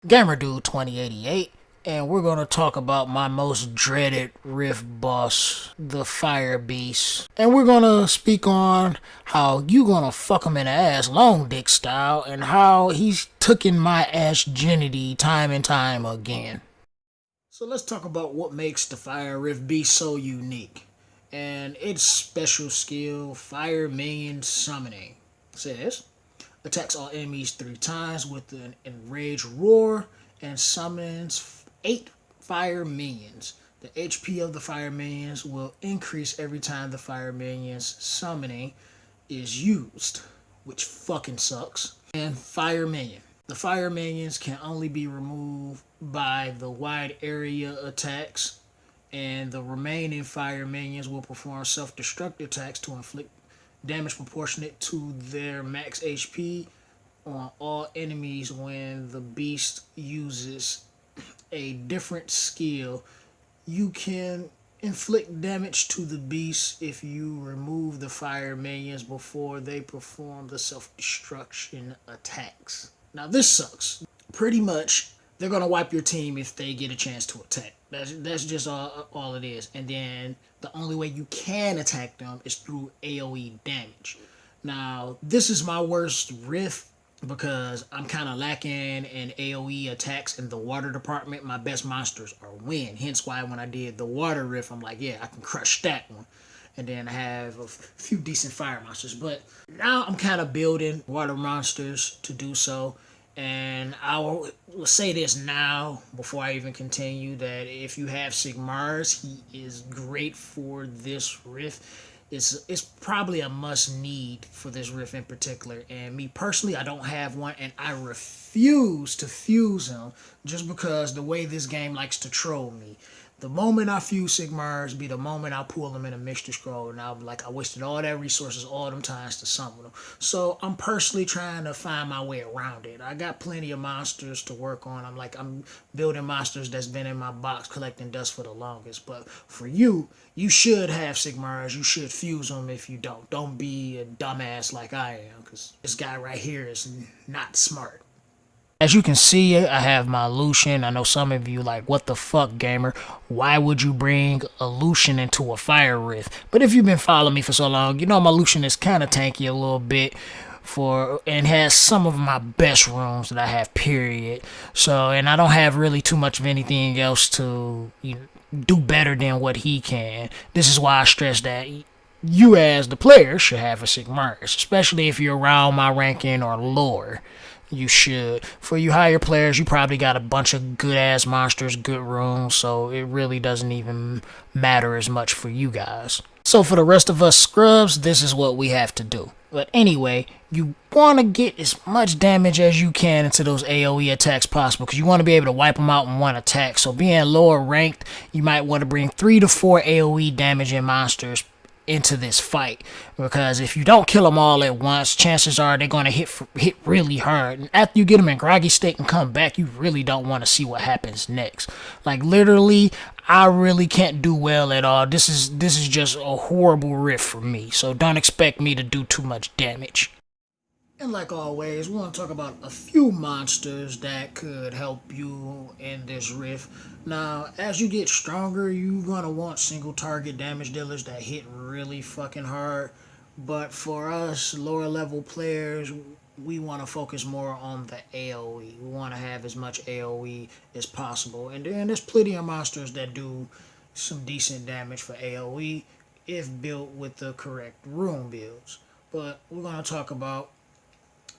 GamerDude 2088, and we're gonna talk about my most dreaded Rift boss, the Fire Beast. And we're gonna speak on how you gonna fuck him in the ass long dick style, and how he's tooken my ass virginity time and time again. So let's talk about what makes the Fire Rift Beast so unique. And its special skill, Fire Minion Summoning, says attacks all enemies 3 times with an enraged roar and summons 8 fire minions. The HP of the fire minions will increase every time the fire minions summoning is used, which fucking sucks. And fire minion. The fire minions can only be removed by the wide area attacks, and the remaining fire minions will perform self-destruct attacks to inflict damage proportionate to their max HP on all enemies. When the beast uses a different skill, you can inflict damage to the beast if you remove the fire minions before they perform the self-destruction attacks. Now this sucks. Pretty much, they're gonna wipe your team if they get a chance to attack. That's just all it is. And then the only way you can attack them is through AoE damage. Now, this is my worst rift because I'm kind of lacking in AoE attacks in the water department. My best monsters are wind. Hence why when I did the water rift, I'm like, yeah, I can crush that one. And then I have a few decent fire monsters. But now I'm kind of building water monsters to do so. And I will say this now before I even continue, that if you have Sigmars, he is great for this rift. It's probably a must need for this rift in particular. And me personally, I don't have one, and I refuse to fuse him just because the way this game likes to troll me. The moment I fuse Sigmars be the moment I pull them in a mixture scroll, and I'll be like, I wasted all that resources all them times to summon them. So I'm personally trying to find my way around it. I got plenty of monsters to work on. I'm building monsters that's been in my box collecting dust for the longest. But for you, you should have Sigmars. You should fuse them. If you don't, don't be a dumbass like I am, because this guy right here is not smart. As you can see, I have my Lucian. I know some of you like, what the fuck, gamer? Why would you bring a Lucian into a fire rift? But if you've been following me for so long, you know my Lucian is kind of tanky a little bit and has some of my best runes that I have, period. So, and I don't have really too much of anything else to do better than what he can. This is why I stress that you as the player should have a Sigmaris, especially if you're around my ranking or lower. You should. For you higher players, you probably got a bunch of good ass monsters, good runes, so it really doesn't even matter as much for you guys. So for the rest of us scrubs, this is what we have to do. But anyway, you want to get as much damage as you can into those AoE attacks possible, because you want to be able to wipe them out in one attack. So being lower ranked, you might want to bring 3 to 4 AoE damaging monsters into this fight, because if you don't kill them all at once, chances are they're going to hit really hard, and after you get them in groggy state and come back, you really don't want to see what happens next. Like literally, I really can't do well at all. This is just a horrible rift for me, so don't expect me to do too much damage. And like always, we want to talk about a few monsters that could help you in this rift. Now, as you get stronger, you're going to want single target damage dealers that hit really fucking hard. But for us lower level players, we want to focus more on the AoE. We want to have as much AoE as possible. And then there's plenty of monsters that do some decent damage for AoE if built with the correct rune builds. But we're going to talk about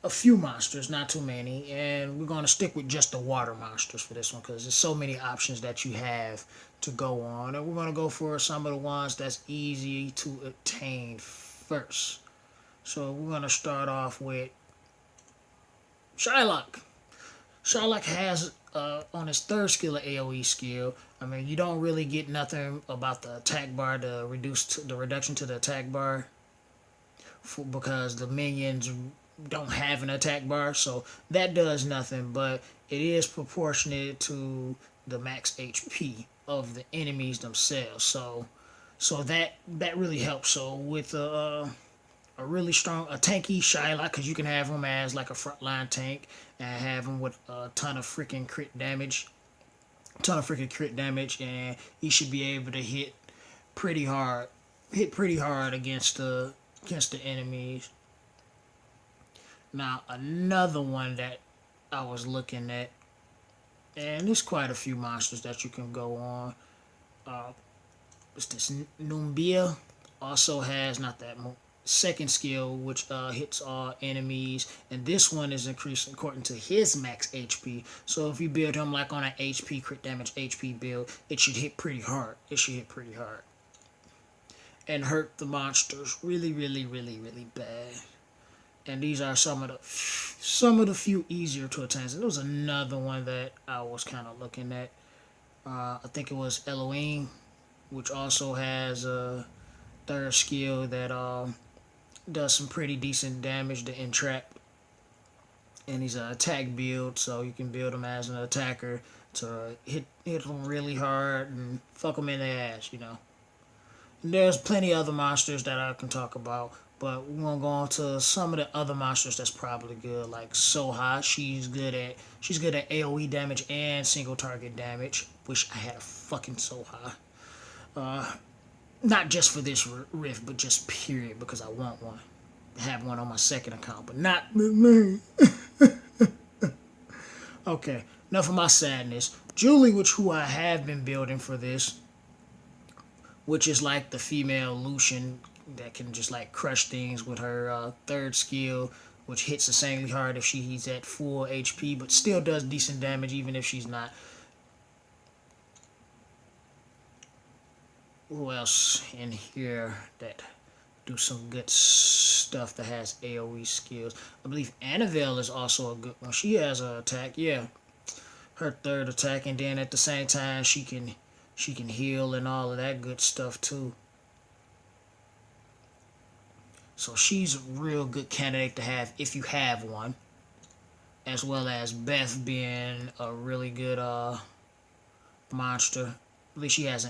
a few monsters, not too many, and we're going to stick with just the water monsters for this one because there's so many options that you have to go on, and we're going to go for some of the ones that's easy to obtain first. So we're going to start off with Shylock. Shylock has on his third skill, an AoE skill. I mean, you don't really get nothing about the attack bar, the reduction to the attack bar, because the minions don't have an attack bar, so that does nothing, but it is proportionate to the max HP of the enemies themselves, so that really helps. So with a really strong, a tanky Shylock, because you can have him as like a frontline tank, and have him with a ton of freaking crit damage. And he should be able to pretty hard, hit pretty hard against the enemies. Now another one that I was looking at, and there's quite a few monsters that you can go on. It's this Numbia also has not that second skill, which hits all enemies, and this one is increased according to his max HP. So if you build him like on an HP crit damage HP build, it should hit pretty hard. And hurt the monsters really, really, really, really bad. And these are some of the few easier to attain. And there was another one that I was kind of looking at. I think it was Elohim, which also has a third skill that does some pretty decent damage to entrap. And he's an attack build, so you can build him as an attacker to hit them really hard and fuck them in the ass, you know. And there's plenty of other monsters that I can talk about, but we're gonna go on to some of the other monsters that's probably good, like Soha. She's good at AoE damage and single target damage. Wish I had a fucking Soha. Not just for this rift, but just period, because I want one. I have one on my second account, but not with me. Okay, enough of my sadness. Julie, who I have been building for this, which is like the female Lucian that can just like crush things with her third skill, which hits insanely hard if she's at full HP, but still does decent damage even if she's not. Who else in here that do some good stuff that has AoE skills? I believe Annabelle is also a good one. She has an attack, yeah. Her third attack, and then at the same time she can heal and all of that good stuff too. So she's a real good candidate to have if you have one. As well as Beth being a really good monster. At least she has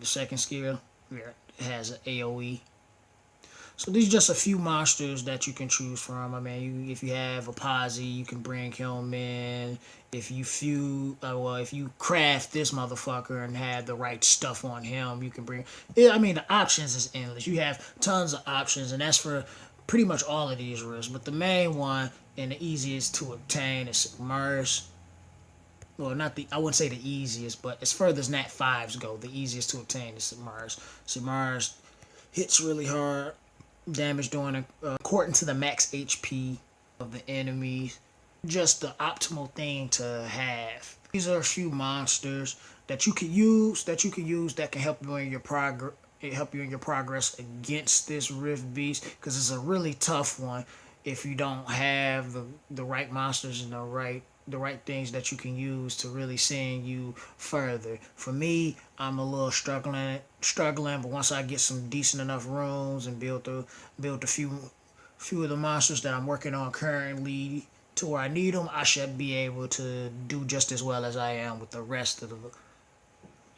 the second skill has an AoE. So these are just a few monsters that you can choose from. I mean, if you have a posse, you can bring him in. If you craft this motherfucker and have the right stuff on him, you can bring. I mean, the options is endless. You have tons of options, and that's for pretty much all of these risks. But the main one and the easiest to obtain is Mars. Well, I wouldn't say the easiest, but as further as Nat 5s go, the easiest to obtain is Mars. Mars hits really hard. Damage doing according to the max HP of the enemies. Just the optimal thing to have. These are a few monsters that you can use that can help you in your progress against this Rift Beast, because it's a really tough one if you don't have the right monsters and the right things that you can use to really send you further. For me, I'm a little struggling, but once I get some decent enough rooms and build a few of the monsters that I'm working on currently to where I need them, I should be able to do just as well as I am with the rest of the.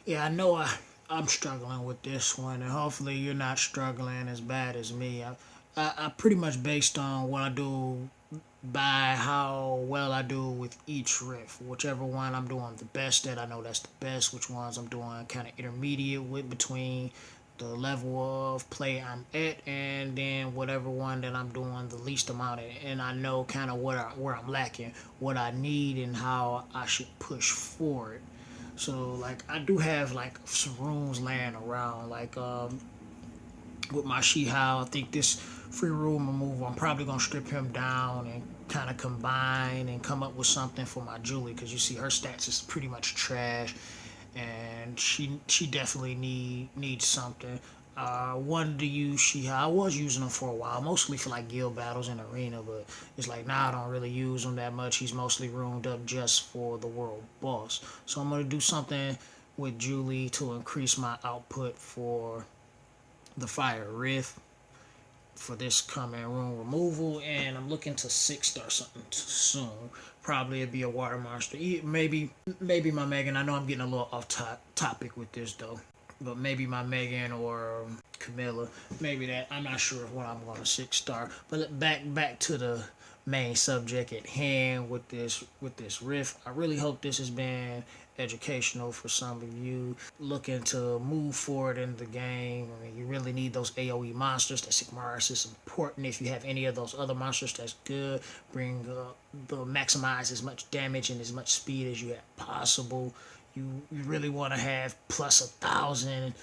Yeah, I know I'm struggling with this one, and hopefully you're not struggling as bad as me. I pretty much based on what I do by how well I do with each riff. Whichever one I'm doing the best at, I know that's the best. Which ones I'm doing kind of intermediate with between the level of play I'm at, and then whatever one that I'm doing the least amount at. And I know kind of where I'm lacking, what I need, and how I should push forward. So like I do have like some rooms laying around, like with my Shihao. I think this free room removal, I'm probably gonna strip him down and kind of combine and come up with something for my Julie, because you see her stats is pretty much trash, and she definitely needs something. Wanted to use Shihao. I was using him for a while, mostly for like guild battles in arena, but it's like now I don't really use him that much. He's mostly roomed up just for the world boss. So I'm gonna do something with Julie to increase my output for the Fire Rift for this coming room removal, and I'm looking to 6-star something soon. Probably it'd be a water monster. Maybe my Megan. I know I'm getting a little off topic with this though, but maybe my Megan or Camilla. Maybe that. I'm not sure what I'm going to 6-star. But back to the main subject at hand with this riff. I really hope this has been educational for some of you looking to move forward in the game. I mean, you really need those AoE monsters. That Sigmaris is important. If you have any of those other monsters, that's good. Bring maximize as much damage and as much speed as you have possible. You really want to have plus 1,000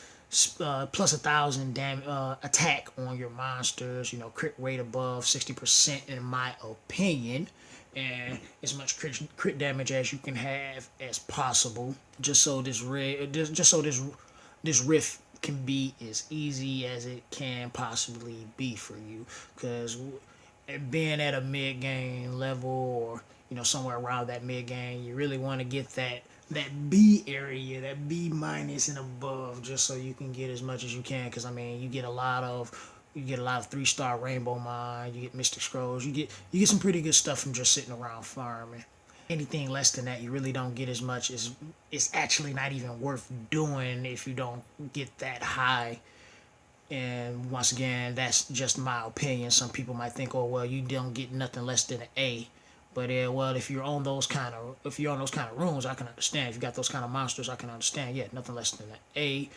attack on your monsters. Crit rate above 60% in my opinion, and as much crit damage as you can have as possible. Just so this riff can be as easy as it can possibly be for you, because being at a mid game level, or somewhere around that mid game, you really want to get that B area, that B minus and above, just so you can get as much as you can. Because I mean, you get a lot of 3-star Rainbow Mine, you get Mystic Scrolls, you get some pretty good stuff from just sitting around farming. Anything less than that, you really don't get as much. It's actually not even worth doing if you don't get that high. And once again, that's just my opinion. Some people might think, oh well, you don't get nothing less than an A. But well, if you're on those kind of rooms, I can understand. If you got those kind of monsters, I can understand. Yeah, nothing less than an A.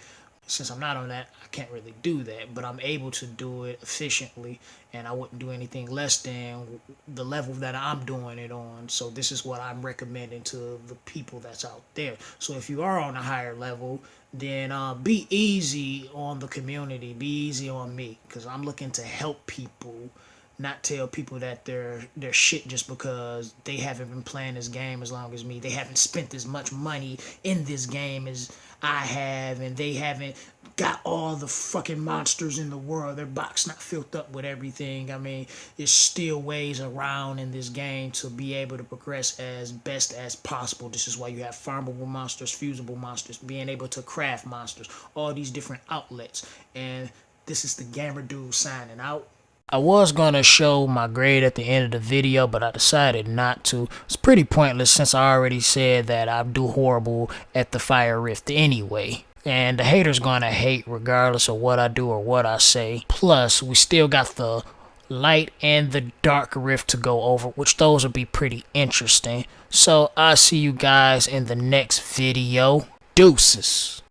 Since I'm not on that, I can't really do that. But I'm able to do it efficiently, and I wouldn't do anything less than the level that I'm doing it on. So this is what I'm recommending to the people that's out there. So if you are on a higher level, then be easy on the community. Be easy on me, because I'm looking to help people, not tell people that they're shit just because they haven't been playing this game as long as me. They haven't spent as much money in this game as I have, and they haven't got all the fucking monsters in the world. Their box not filled up with everything. I mean, there's still ways around in this game to be able to progress as best as possible. This is why you have farmable monsters, fusible monsters, being able to craft monsters, all these different outlets. And this is the Gamer Dude signing out. I was going to show my grade at the end of the video, but I decided not to. It's pretty pointless since I already said that I do horrible at the Fire Rift anyway. And the haters going to hate regardless of what I do or what I say. Plus, we still got the light and the dark rift to go over, which those will be pretty interesting. So I'll see you guys in the next video. Deuces.